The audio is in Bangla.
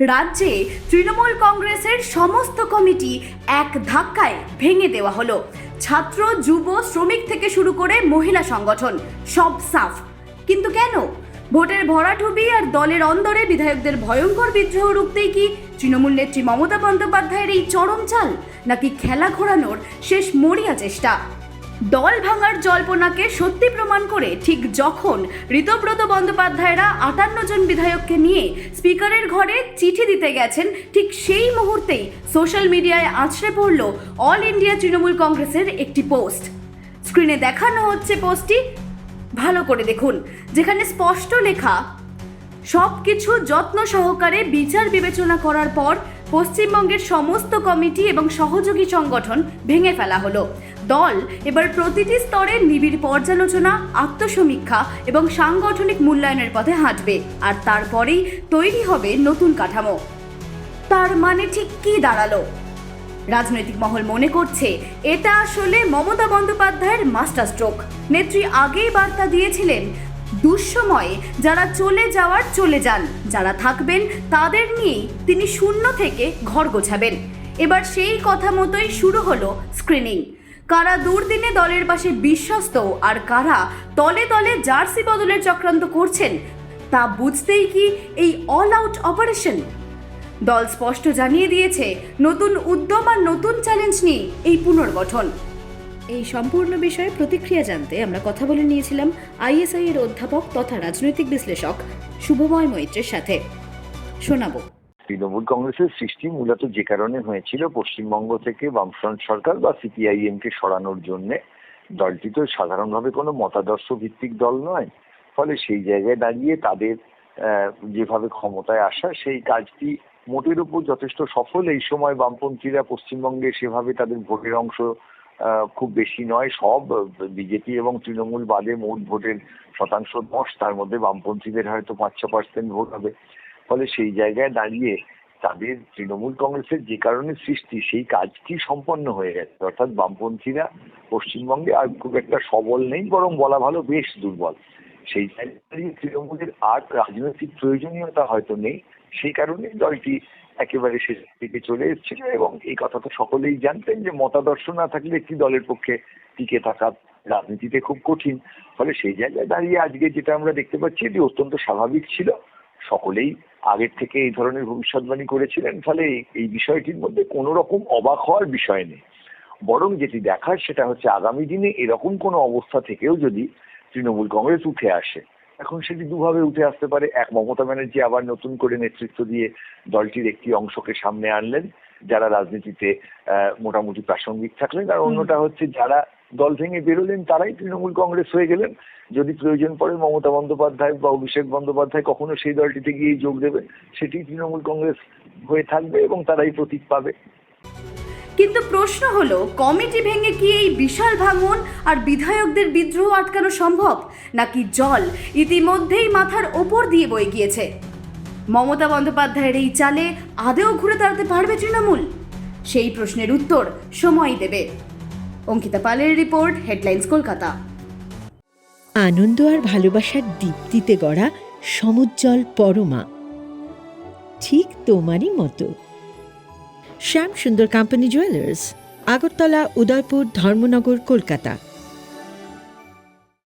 রাজ্যে তৃণমূল কংগ্রেসের সমস্ত কমিটি এক ধাক্কায় ভেঙে দেওয়া হলো। ছাত্র, যুব, শ্রমিক থেকে শুরু করে মহিলা সংগঠন সব সাফ। কিন্তু কেন? ভোটের ভরাডুবি আর দলের অন্দরে বিধায়কদের ভয়ঙ্কর বিদ্রোহ রুখতেই কি তৃণমূল নেত্রী মমতা বন্দ্যোপাধ্যায়ের এই চরম চাল, নাকি খেলা ঘোরানোর শেষ মরিয়া চেষ্টা? দল ভাঙার জল্পনাকে সত্যি প্রমাণ করে ঠিক যখন ঋতব্রত বন্দ্যোপাধ্যায়রা 58 জন বিধায়ককে নিয়ে স্পিকারের ঘরে চিঠি দিতে গেছেন, ঠিক সেই মুহূর্তেই সোশ্যাল মিডিয়ায় আছড়ে পড়ল অল ইন্ডিয়া তৃণমূল কংগ্রেসের একটি পোস্ট। স্ক্রিনে দেখানো হচ্ছে পোস্টটি, ভালো করে দেখুন, যেখানে স্পষ্ট লেখা, সব কিছু যত্ন সহকারে বিচার বিবেচনা করার পর পশ্চিমবঙ্গের সমস্ত কমিটি এবং সহযোগী সংগঠন ভেঙে ফেলা হলো। দল এবার প্রতিটি স্তরে নিবিড় পর্যালোচনা, আত্মসমীক্ষা এবং সাংগঠনিক মূল্যায়নের পথে হাঁটবে, আর তারপরেই তৈরি হবে নতুন কাঠামো। তার মানে ঠিক কী দাঁড়ালো? রাজনৈতিক মহল মনে করছে এটা আসলে মমতা বন্দ্যোপাধ্যায়ের মাস্টার স্ট্রোক। নেত্রী আগেই বার্তা দিয়েছিলেন, দুঃসময়ে যারা চলে যাওয়ার চলে যান, যারা থাকবেন তাদের নিয়েই তিনি শূন্য থেকে ঘর গোছাবেন। এবার সেই কথা মতোই শুরু হলো স্ক্রিনিং। কারা দুর্দিনে দলের পাশে বিশ্বস্ত আর কারা তলে তলে জার্সি বদলের চক্রান্ত করছেন, তা বুঝতেই কি এই অল আউট অপারেশন? দল স্পষ্ট জানিয়ে দিয়েছে নতুন উদ্যম আর নতুন চ্যালেঞ্জ নিয়ে এই পুনর্গঠন। এই সম্পূর্ণ বিষয়ে প্রতিক্রিয়া জানতে আমরা কথা বলে নিয়েছিলাম আইএসআই এর অধ্যাপক তথা রাজনৈতিক বিশ্লেষক শুভময় মৈত্রের সাথে। শোনাবো। তৃণমূল কংগ্রেসের সৃষ্টি মূলত যে কারণে হয়েছিল, পশ্চিমবঙ্গ থেকে বামফ্রন্ট সরকার বা সিপিআইএম কে সরানোর জন্য। দলটি তো সাধারণভাবে কোনো মতাদর্শ ভিত্তিক দল নয়, ফলে সেই জায়গায় দাঁড়িয়ে তাদের যেভাবে ক্ষমতায় আসা, সেই কাজটি মোটের উপর যথেষ্ট সফল। এই সময় বামপন্থীরা পশ্চিমবঙ্গে সেভাবে তাদের ভোটের অংশ খুব বেশি নয়, সব বিজেপি এবং তৃণমূল বাদে মোট ভোটের শতাংশ 10, তার মধ্যে বামপন্থীদের হয়তো 5-6% ভোট হবে। ফলে সেই জায়গায় দাঁড়িয়ে তাদের তৃণমূল কংগ্রেসের যে কারণে সৃষ্টি, সেই কাজটি সম্পন্ন হয়ে গেছে। অর্থাৎ বামপন্থীরা পশ্চিমবঙ্গে আর খুব একটা সবল নেই, বরং বলা ভালো বেশ দুর্বল। সেই জায়গায় তৃণমূলের আর রাজনৈতিক প্রয়োজনীয়তা হয়তো নেই, সেই কারণে দলটি একেবারে শেষ দিকে চলে এসেছিল। এবং এই কথা তো সকলেই জানতেন যে মতাদর্শ না থাকলে একটি দলের পক্ষে টিকে থাকা রাজনীতিতে খুব কঠিন। ফলে সেই জায়গায় দাঁড়িয়ে আজকে যেটা আমরা দেখতে পাচ্ছি, এটি অত্যন্ত স্বাভাবিক ছিল। সকলেই আগের থেকে এই ধরনের ভবিষ্যৎবাণী করেছিলেন, ফলে এই বিষয়টির মধ্যে কোনো রকম অবাক হওয়ার বিষয় নেই। বরং যেটি দেখার সেটা হচ্ছে আগামী দিনে এরকম কোনো অবস্থা থেকেও যদি তৃণমূল কংগ্রেস উঠে আসে, এখন সেটি দুভাবে উঠে আসতে পারে। এক, মমতা ব্যানার্জি আবার নতুন করে নেতৃত্ব দিয়ে দলটির একটি অংশকে সামনে আনলেন, যারা রাজনীতিতে মোটামুটি প্রাসঙ্গিক থাকলেন। আর অন্যটা হচ্ছে যারা দল ভেঙে বেরোলেন তারাই তৃণমূল কংগ্রেস হয়ে গেলেন। যদি প্রয়োজন পড়ে মমতা বন্দ্যোপাধ্যায় বা অভিষেক বন্দ্যোপাধ্যায় কখনো সেই দলটিতে গিয়ে যোগ দেবে, সেটি তৃণমূল কংগ্রেস হয়ে থাকবে এবং তারাই প্রতীক পাবে। কিন্তু প্রশ্ন হলো, কমিটি ভেঙে কি এই বিশাল ভাঙন আর বিধায়কদের বিদ্রোহ আটকানো সম্ভব, নাকি জল ইতিমধ্যেই মাথার ওপর দিয়ে বয়ে গিয়েছে? মমতা বন্দ্যোপাধ্যায়ের এই চালে আদেও ঘুরে দাঁড়াতে পারবে তৃণমূল? সেই প্রশ্নের উত্তর সময়ই দেবে। অঙ্কিতা পালের রিপোর্ট, হেডলাইন্স, কলকাতা। আনন্দ আর ভালোবাসার দীপ্তিতে গড়া সমুজ্জ্বল পরমা, ঠিক তোমারই মতো। শ্যাম সুন্দর কোম্পানি জুয়েলার্স, আগরতলা, উদয়পুর, ধর্মনগর, কলকাতা।